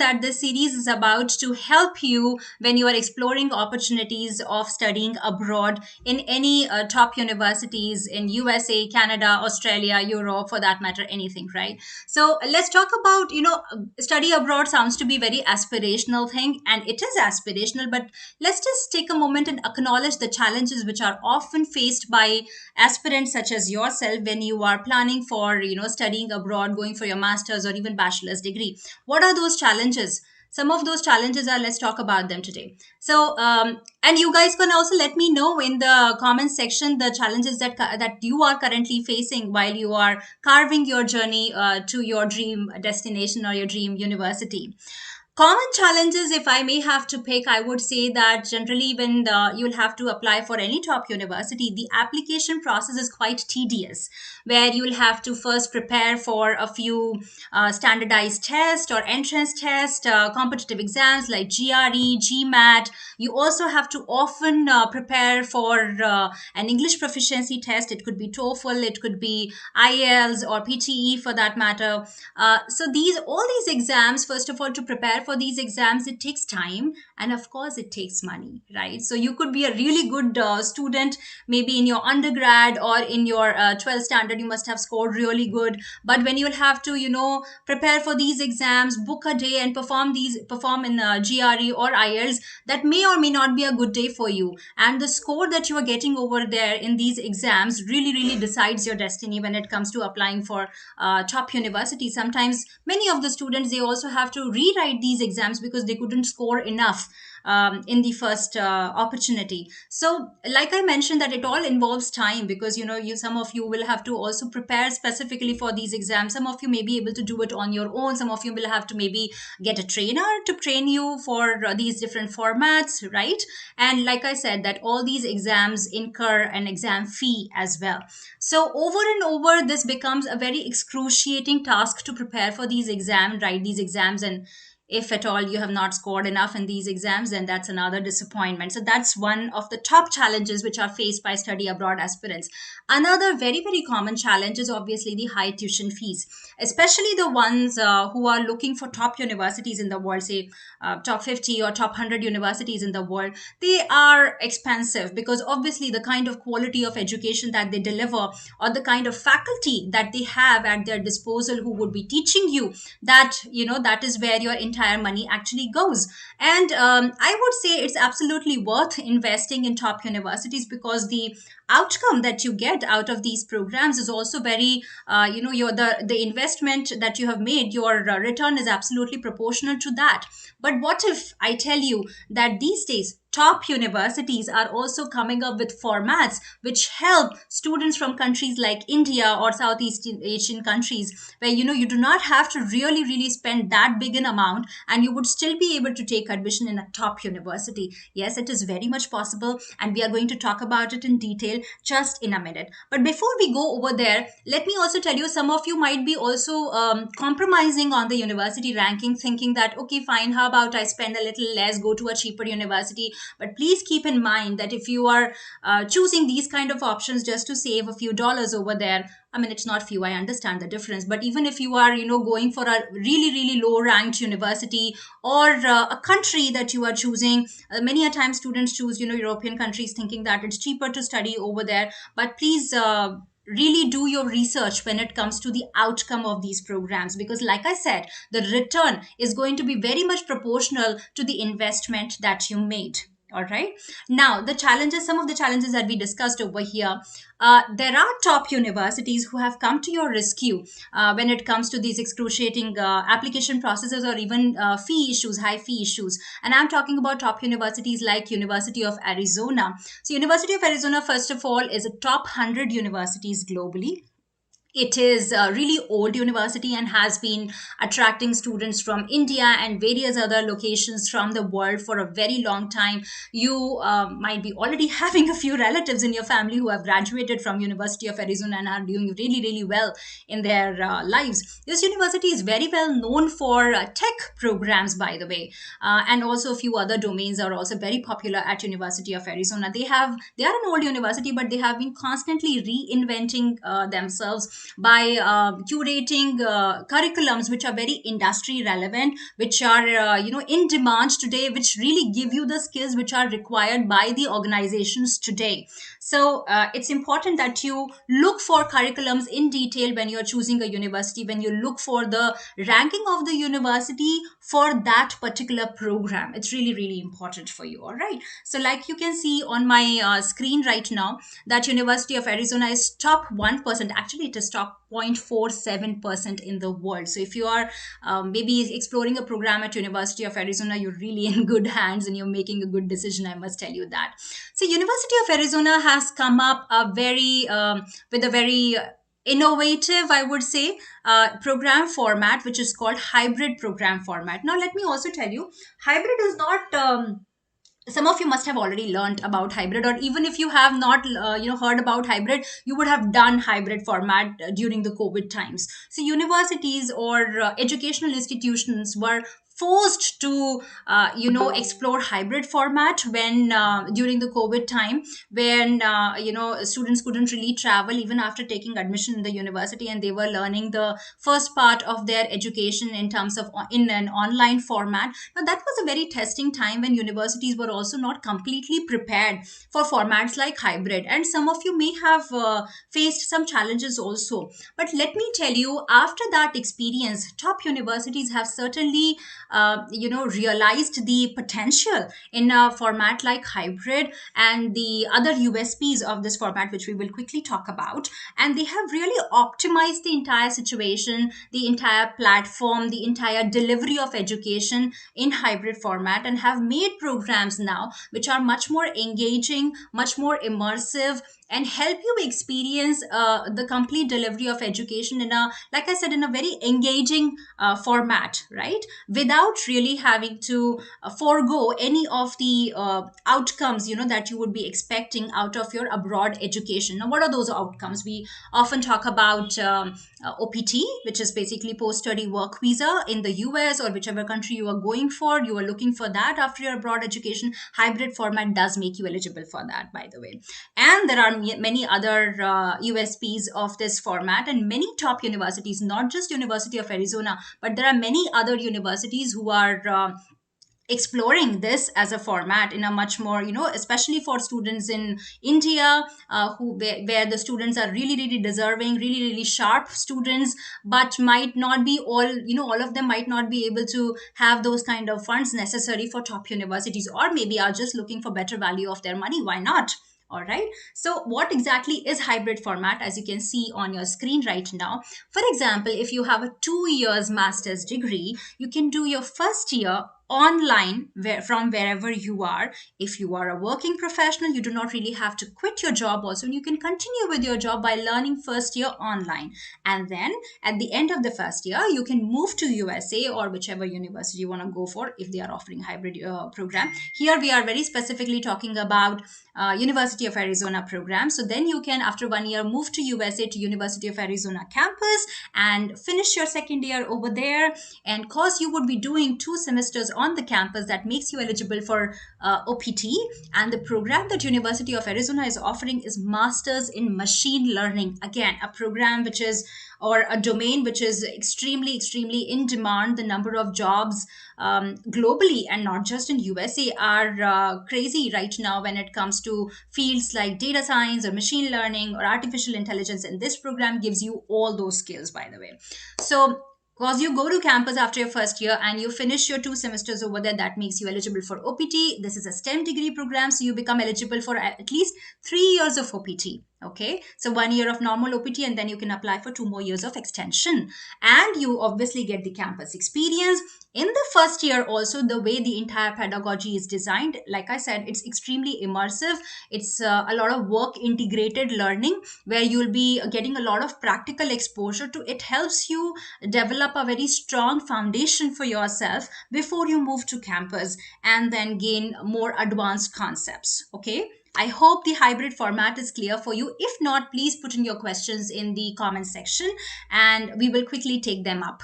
that this series is about to help you when you are exploring opportunities of studying abroad in any top universities in USA, Canada, Australia, Europe, for that matter, anything, right? So let's talk about, study abroad sounds to be very aspirational thing, and it is aspirational, but let's just take a moment and acknowledge the challenges which are often faced by aspirants such as yourself when you are planning for, studying abroad, going for your master's or even bachelor's degree. What are those challenges? Some of those challenges are, let's talk about them today. So and you guys can also let me know in the comment section the challenges that you are currently facing while you are carving your journey to your dream destination or your dream university. Common challenges, if I may have to pick, I would say that generally when you'll have to apply for any top university, the application process is quite tedious, where you'll have to first prepare for a few standardized tests or entrance tests, competitive exams like GRE, GMAT. You also have to often prepare for an English proficiency test. It could be TOEFL, it could be IELTS or PTE for that matter. So these all these exams, first of all, to prepare for these exams, it takes time, and of course it takes money, right? So you could be a really good student, maybe in your undergrad or in your 12th standard, you must have scored really good. But when you'll have to, prepare for these exams, book a day and perform in GRE or IELTS, that may or may not be a good day for you. And the score that you are getting over there in these exams really, really decides your destiny when it comes to applying for top universities. Sometimes many of the students, they also have to rewrite these exams because they couldn't score enough in the first opportunity. So like I mentioned, that it all involves time, because you some of you will have to also prepare specifically for these exams. Some of you may be able to do it on your own. Some of you will have to maybe get a trainer to train you for these different formats, right? And like I said, that all these exams incur an exam fee as well. So over and over, this becomes a very excruciating task to prepare for these exams, write these exams, and if at all you have not scored enough in these exams, then that's another disappointment. So that's one of the top challenges which are faced by study abroad aspirants. Another very, very common challenge is obviously the high tuition fees, especially the ones who are looking for top universities in the world, say top 50 or top 100 universities in the world. They are expensive because obviously the kind of quality of education that they deliver, or the kind of faculty that they have at their disposal who would be teaching you, that is where your entire money actually goes. And I would say it's absolutely worth investing in top universities, because the outcome that you get out of these programs is also very your the investment that you have made, your return is absolutely proportional to that. But what if I tell you that these days top universities are also coming up with formats which help students from countries like India or Southeast Asian countries, where you do not have to really spend that big an amount, and you would still be able to take admission in a top university. Yes, it is very much possible, and we are going to talk about it in detail just in a minute. But before we go over there, let me also tell you, some of you might be also compromising on the university ranking, thinking that, okay, fine, how about I spend a little less, go to a cheaper university. But please keep in mind that if you are choosing these kind of options just to save a few dollars over there, I mean, it's not few, I understand the difference. But even if you are, going for a really low ranked university, or a country that you are choosing, many a time students choose, European countries, thinking that it's cheaper to study over there. But please, really do your research when it comes to the outcome of these programs, because like I said, the return is going to be very much proportional to the investment that you made. All right. Now, some of the challenges that we discussed over here, there are top universities who have come to your rescue when it comes to these excruciating application processes, or even high fee issues. And I'm talking about top universities like University of Arizona. So University of Arizona, first of all, is a top 100 universities globally. It is a really old university and has been attracting students from India and various other locations from the world for a very long time. You might be already having a few relatives in your family who have graduated from University of Arizona and are doing really well in their lives. This university is very well known for tech programs, by the way, and also a few other domains are also very popular at University of Arizona. They are an old university, but they have been constantly reinventing themselves by curating curriculums which are very industry relevant, which are in demand today, which really give you the skills which are required by the organizations today. So it's important that you look for curriculums in detail when you're choosing a university, when you look for the ranking of the university for that particular program. It's really, really important for you. All right. So, like you can see on my screen right now, that University of Arizona is top 1%. Actually, it is top 0.47% in the world. So, if you are maybe exploring a program at University of Arizona, you're really in good hands and you're making a good decision. I must tell you that. So, University of Arizona has come up a very with a very innovative, I would say, program format, which is called hybrid program format. Now, let me also tell you, hybrid is not. Some of you must have already learned about hybrid, or even if you have not heard about hybrid, you would have done hybrid format during the COVID times. So universities or educational institutions were forced to explore hybrid format when during the COVID time, when students couldn't really travel even after taking admission in the university, and they were learning the first part of their education in terms of in an online format. Now, that was a very testing time when universities were also not completely prepared for formats like hybrid. And some of you may have faced some challenges also. But let me tell you, after that experience, top universities have certainly, realized the potential in a format like hybrid and the other USPs of this format, which we will quickly talk about. And they have really optimized the entire situation, the entire platform, the entire delivery of education in hybrid format, and have made programs now which are much more engaging, much more immersive, and help you experience the complete delivery of education in a, like I said, in a very engaging format, right? Without really having to forego any of the outcomes, that you would be expecting out of your abroad education. Now, what are those outcomes? We often talk about OPT, which is basically post-study work visa in the US or whichever country you are going for. You are looking for that after your abroad education. Hybrid format does make you eligible for that, by the way. And there are many other USPs of this format, and many top universities, not just University of Arizona, but there are many other universities who are exploring this as a format in a much more, especially for students in India, where the students are really, really deserving, really, really sharp students, but might not be all of them might not be able to have those kind of funds necessary for top universities, or maybe are just looking for better value of their money. Why not? All right. So, what exactly is hybrid format, as you can see on your screen right now? For example, if you have a 2 years master's degree, you can do your first year online from wherever you are. If you are a working professional, you do not really have to quit your job also, and you can continue with your job by learning first year online. And then at the end of the first year, you can move to USA or whichever university you want to go for if they are offering hybrid program. Here we are very specifically talking about University of Arizona program. So then you can, after 1 year, move to USA, to University of Arizona campus, and finish your second year over there. And cause you would be doing 2 semesters on the campus, that makes you eligible for OPT. And the program that University of Arizona is offering is Masters in Machine Learning. Again, a program which is, or a domain which is extremely, extremely in demand. The number of jobs globally and not just in USA are crazy right now when it comes to fields like data science or machine learning or artificial intelligence. And this program gives you all those skills, by the way. So, because you go to campus after your first year and you finish your 2 semesters over there, that makes you eligible for OPT. This is a STEM degree program, so you become eligible for at least 3 years of OPT. Okay, so 1 year of normal OPT, and then you can apply for 2 more years of extension. And you obviously get the campus experience. In the first year, also, the way the entire pedagogy is designed, like I said, it's extremely immersive. It's a lot of work integrated learning where you'll be getting a lot of practical exposure to it. Helps you develop a very strong foundation for yourself before you move to campus and then gain more advanced concepts. Okay. I hope the hybrid format is clear for you. If not, please put in your questions in the comment section and we will quickly take them up.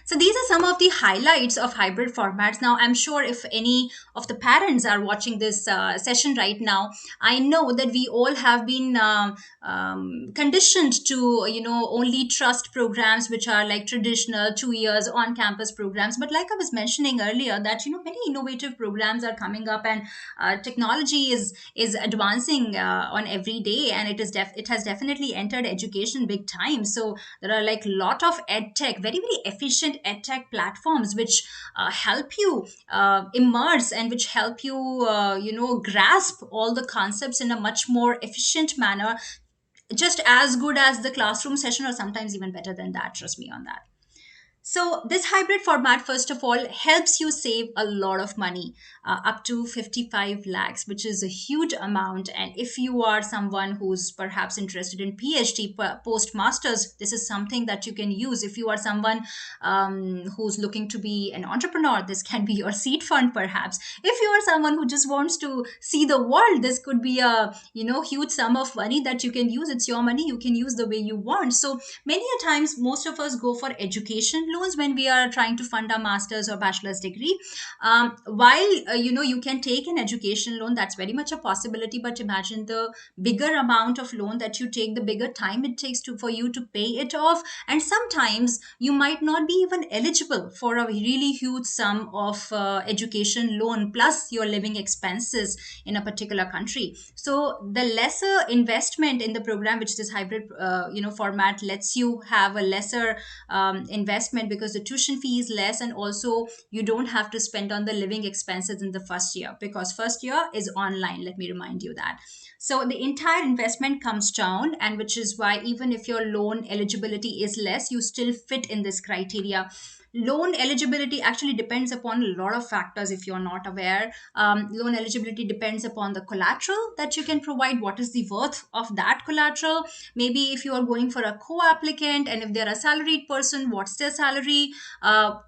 So these are some of the highlights of hybrid formats. Now, I'm sure if any of the parents are watching this session right now, I know that we all have been conditioned to, only trust programs which are like traditional 2 years on-campus programs. But like I was mentioning earlier, that many innovative programs are coming up, and technology is advancing on every day, and it has definitely entered education big time. So there are like lot of ed tech, very very efficient ed tech platforms which help you immerse, and which help you grasp all the concepts in a much more efficient manner, just as good as the classroom session, or sometimes even better than that. Trust me on that. So, this hybrid format, first of all, helps you save a lot of money, up to 55 lakhs, which is a huge amount. And if you are someone who's perhaps interested in PhD, post masters, this is something that you can use. If you are someone who's looking to be an entrepreneur, this can be your seed fund, perhaps. If you are someone who just wants to see the world, this could be a huge sum of money that you can use. It's your money, you can use the way you want. So many a times, most of us go for education loans when we are trying to fund our master's or bachelor's degree. While you can take an education loan, that's very much a possibility. But imagine the bigger amount of loan that you take, the bigger time it takes for you to pay it off, and sometimes you might not be even eligible for a really huge sum of education loan plus your living expenses in a particular country. So the lesser investment in the program, which this hybrid format lets you have a lesser investment, because the tuition fee is less, and also you don't have to spend on the living expenses in the first year, because first year is online, let me remind you that. So the entire investment comes down, and which is why even if your loan eligibility is less, you still fit in this criteria. Loan eligibility actually depends upon a lot of factors. If you're not aware, loan eligibility depends upon the collateral that you can provide. What is the worth of that collateral? Maybe if you are going for a co-applicant, and if they're a salaried person, what's their salary,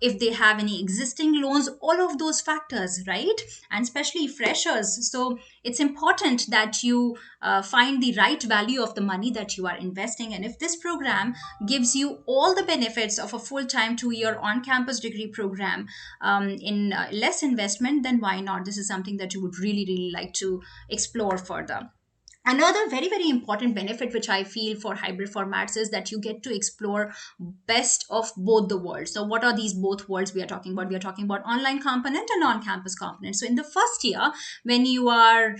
if they have any existing loans, all of those factors, right? And especially freshers. So it's important that you find the right value of the money that you are investing. And if this program gives you all the benefits of a full-time 2 year on-campus degree program in less investment, then why not? This is something that you would really really like to explore further. Another very very important benefit which I feel for hybrid formats is that you get to explore best of both the worlds. So what are these both worlds we are talking about? We are talking about online component and on-campus component. So in the first year, when you are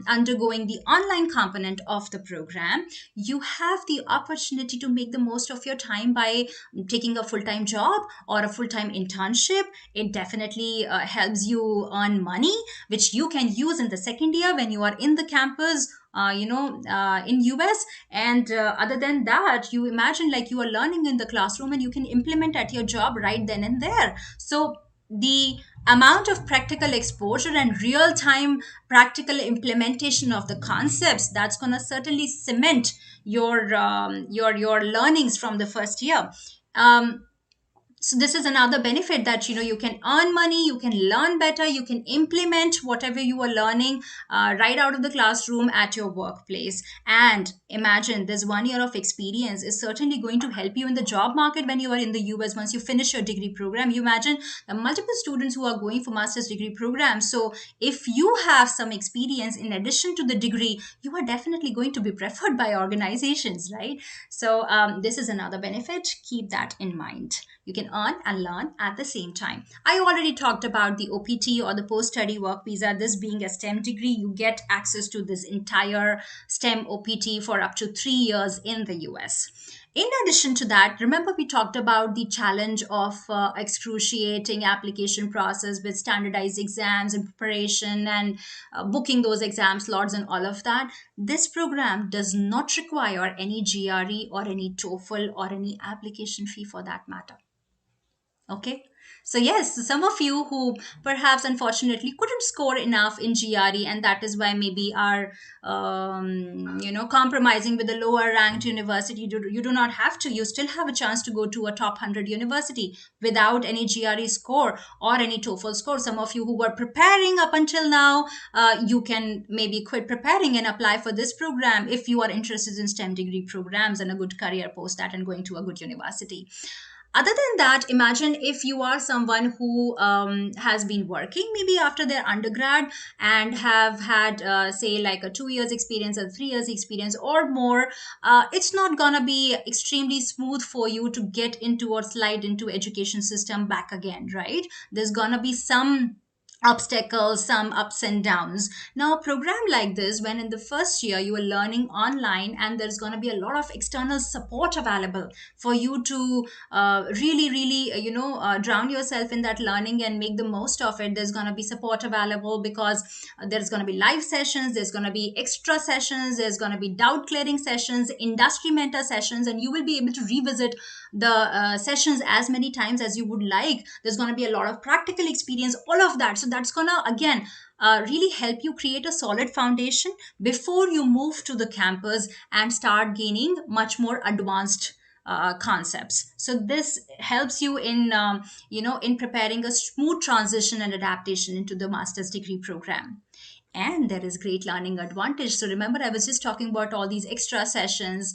undergoing the online component of the program, you have the opportunity to make the most of your time by taking a full-time job or a full-time internship. It definitely helps you earn money, which you can use in the second year when you are in the campus, in US. And other than that, you imagine like you are learning in the classroom, and you can implement at your job right then and there. So the amount of practical exposure and real time practical implementation of the concepts, that's going to certainly cement your learnings from the first year. So this is another benefit, that you can earn money, you can learn better, you can implement whatever you are learning right out of the classroom at your workplace. And imagine, this 1 year of experience is certainly going to help you in the job market when you are in the US. Once you finish your degree program, you imagine the multiple students who are going for master's degree programs. So if you have some experience in addition to the degree, you are definitely going to be preferred by organizations, right? So this is another benefit. Keep that in mind. You can earn and learn at the same time. I already talked about the OPT, or the post-study work visa. This being a STEM degree, you get access to this entire STEM OPT for up to 3 years in the US. In addition to that, remember we talked about the challenge of excruciating application process with standardized exams and preparation, and booking those exam slots and all of that. This program does not require any GRE or any TOEFL or any application fee for that matter. Okay. So yes, some of you who perhaps unfortunately couldn't score enough in GRE, and that is why maybe are compromising with a lower ranked university. You do not have to. You still have a chance to go to a top 100 university without any GRE score or any TOEFL score. Some of you who were preparing up until now, you can maybe quit preparing and apply for this program if you are interested in STEM degree programs and a good career post that, and going to a good university. Other than that, imagine if you are someone who has been working maybe after their undergrad and have had say like a 2 years experience or 3 years experience or more. It's not gonna be extremely smooth for you to get into or slide into education system back again, right? There's gonna be some obstacles, some ups and downs. Now a program like this, when in the first year you are learning online and there's going to be a lot of external support available for you to really drown yourself in that learning and make the most of it. There's going to be support available because there's going to be live sessions, there's going to be extra sessions, there's going to be doubt clearing sessions, industry mentor sessions, and you will be able to revisit the sessions as many times as you would like. There's going to be a lot of practical experience, all of that. So that's going to again really help you create a solid foundation before you move to the campus and start gaining much more advanced concepts. So this helps you in in preparing a smooth transition and adaptation into the master's degree program. And there is great learning advantage. So remember, I was just talking about all these extra sessions.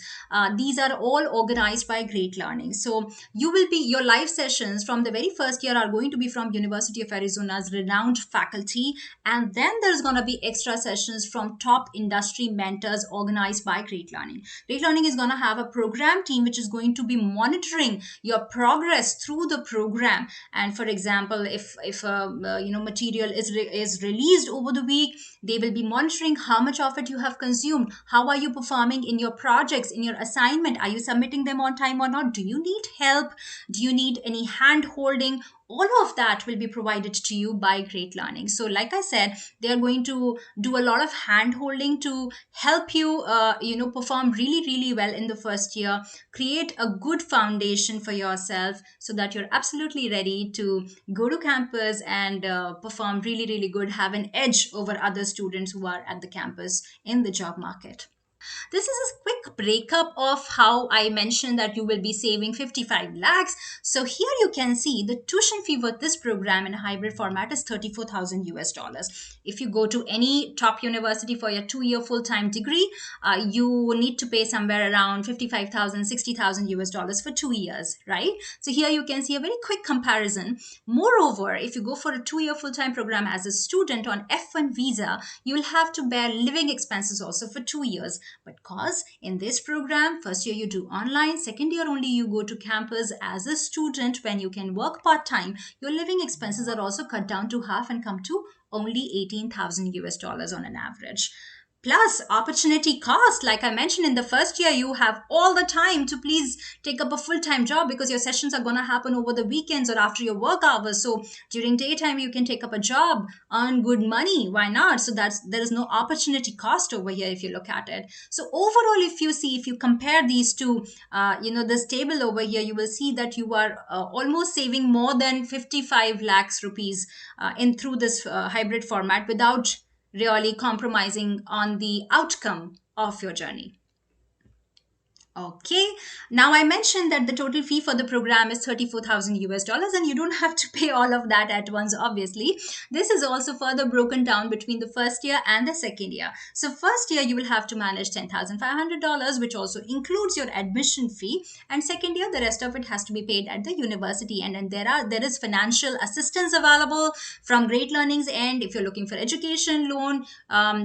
These are all organized by great learning. So you will be, your live sessions from the very first year are going to be from University of Arizona's renowned faculty, and then there's going to be extra sessions from top industry mentors organized by great learning. Great learning is going to have a program team which is going to be monitoring your progress through the program. And for example, if material is released over the week, they will be monitoring how much of it you have consumed. How are you performing in your projects, in your assignment? Are you submitting them on time or not? Do you need help? Do you need any hand holding? All of that will be provided to you by great learning. So like I said, they are going to do a lot of hand holding to help you perform really well in the first year, create a good foundation for yourself so that you're absolutely ready to go to campus and perform really good, have an edge over other students who are at the campus in the job market. This is a quick breakup of how I mentioned that you will be saving 55 lakhs. So here you can see the tuition fee for this program in a hybrid format is 34,000 US dollars. If you go to any top university for your 2 year full-time degree, you need to pay somewhere around 55,000, 60,000 US dollars for 2 years, right? So here you can see a very quick comparison. Moreover, if you go for a 2 year full-time program as a student on F1 visa, you will have to bear living expenses also for 2 years. But cause in this program, first year you do online, second year only you go to campus as a student when you can work part-time, your living expenses are also cut down to half and come to only 18,000 US dollars on an average. Plus, opportunity cost. Like I mentioned, in the first year, you have all the time to please take up a full time job because your sessions are going to happen over the weekends or after your work hours. So during daytime, you can take up a job, earn good money. Why not? So there is no opportunity cost over here if you look at it. So overall, if you compare these two, this table over here, you will see that you are almost saving more than 55 lakhs rupees in through this hybrid format without really compromising on the outcome of your journey. Okay. Now I mentioned that the total fee for the program is 34,000 US dollars, and you don't have to pay all of that at once, obviously. This is also further broken down between the first year and the second year. So first year you will have to manage $10,500, which also includes your admission fee, and second year the rest of it has to be paid at the university. And then there is financial assistance available from Great Learning's end. If you're looking for education loan,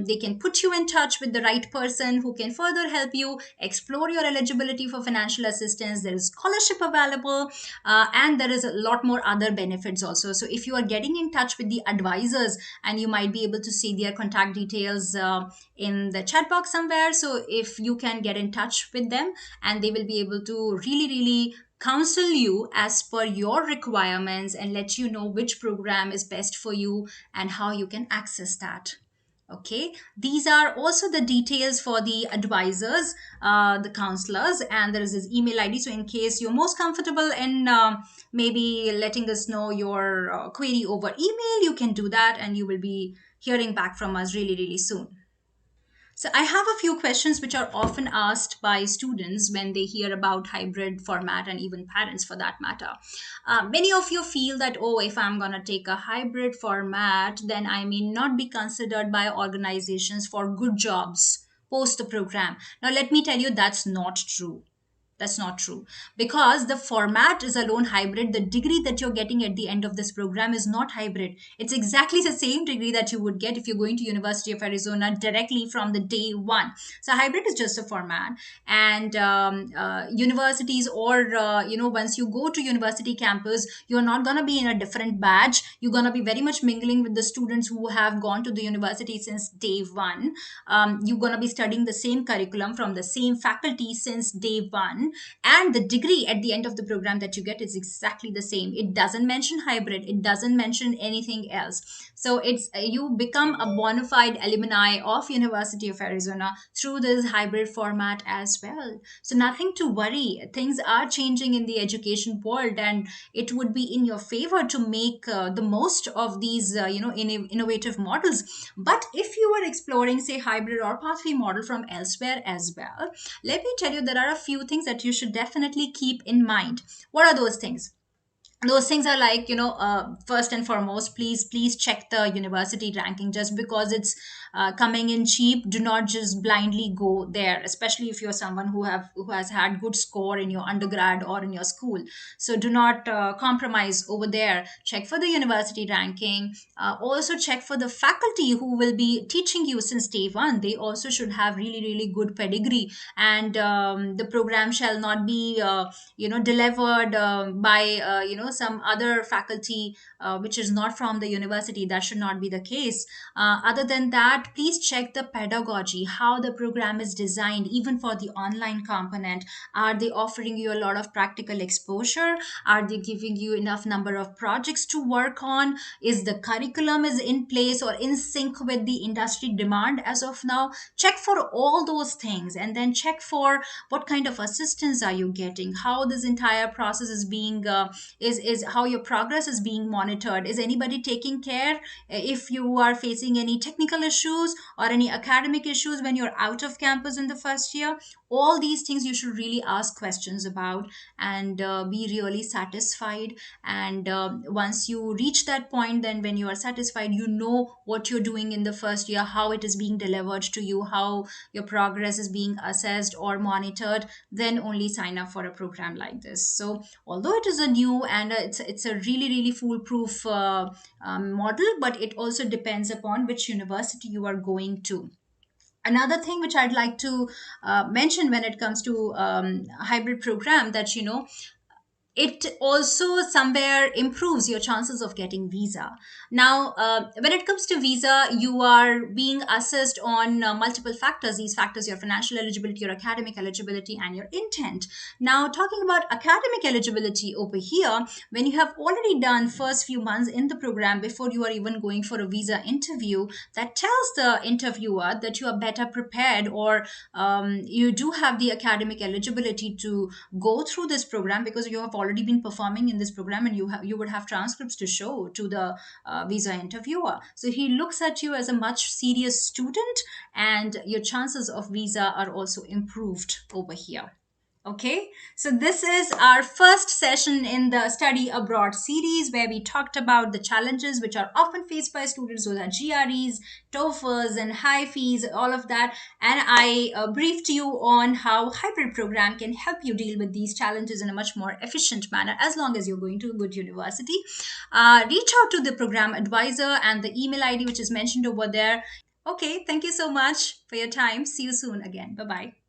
they can put you in touch with the right person who can further help you explore your eligibility for financial assistance. There is scholarship available, and there is a lot more other benefits also. So if you are getting in touch with the advisors, and you might be able to see their contact details in the chat box somewhere. So if you can get in touch with them, and they will be able to really counsel you as per your requirements and let you know which program is best for you and how you can access that. Okay, these are also the details for the advisors, the counselors, and there is this email ID. So in case you're most comfortable in maybe letting us know your query over email, you can do that, and you will be hearing back from us really soon. So I have a few questions which are often asked by students when they hear about hybrid format, and even parents for that matter. Many of you feel that, oh, if I'm going to take a hybrid format, then I may not be considered by organizations for good jobs post the program. Now, let me tell you, that's not true. That's not true, because the format is alone hybrid. The degree that you're getting at the end of this program is not hybrid. It's exactly the same degree that you would get if you're going to University of Arizona directly from the day one. So hybrid is just a format. And universities, or once you go to university campus, you're not going to be in a different batch. You're going to be very much mingling with the students who have gone to the university since day one. You're going to be studying the same curriculum from the same faculty since day one, and the degree at the end of the program that you get is exactly the same. It doesn't mention hybrid, it doesn't mention anything else. So it's you become a bona fide alumni of University of Arizona through this hybrid format as well. So nothing to worry, things are changing in the education world, and it would be in your favor to make the most of these innovative models. But if you are exploring, say, hybrid or pathway model from elsewhere as well, let me tell you, there are a few things that you should definitely keep in mind. What are those things? Those things are like, first and foremost, please check the university ranking. Just because it's coming in cheap, do not just blindly go there, especially if you're someone who has had good score in your undergrad or in your school. So do not compromise over there. Check for the university ranking. Also check for the faculty who will be teaching you since day one. They also should have really really good pedigree, and the program shall not be delivered by some other faculty which is not from the university. That should not be the case. Other than that, please check the pedagogy, how the program is designed, even for the online component. Are they offering you a lot of practical exposure? Are they giving you enough number of projects to work on? Is the curriculum is in place or in sync with the industry demand as of now? Check for all those things, and then check for what kind of assistance are you getting, how this entire process is being is how your progress is being monitored. Is anybody taking care if you are facing any technical issues or any academic issues when you're out of campus in the first year? All these things you should really ask questions about, and be really satisfied. And once you reach that point, then when you are satisfied, you know what you're doing in the first year, how it is being delivered to you, how your progress is being assessed or monitored, then only sign up for a program like this. So although it is a new and it's a really really foolproof model, but it also depends upon which university you are going to. Another thing which I'd like to mention when it comes to hybrid program, that it also somewhere improves your chances of getting visa. Now when it comes to visa, you are being assessed on multiple factors. These factors: your financial eligibility, your academic eligibility, and your intent. Now talking about academic eligibility over here, when you have already done first few months in the program before you are even going for a visa interview, that tells the interviewer that you are better prepared, or you do have the academic eligibility to go through this program, because you have already been performing in this program, and you would have transcripts to show to the visa interviewer. So he looks at you as a much serious student, and your chances of visa are also improved over here. Okay, so this is our first session in the Study Abroad series, where we talked about the challenges which are often faced by students, those are GREs, TOEFLs, and high fees, all of that. And I briefed you on how hybrid program can help you deal with these challenges in a much more efficient manner, as long as you're going to a good university. Reach out to the program advisor and the email ID which is mentioned over there. Okay, thank you so much for your time. See you soon again. Bye bye.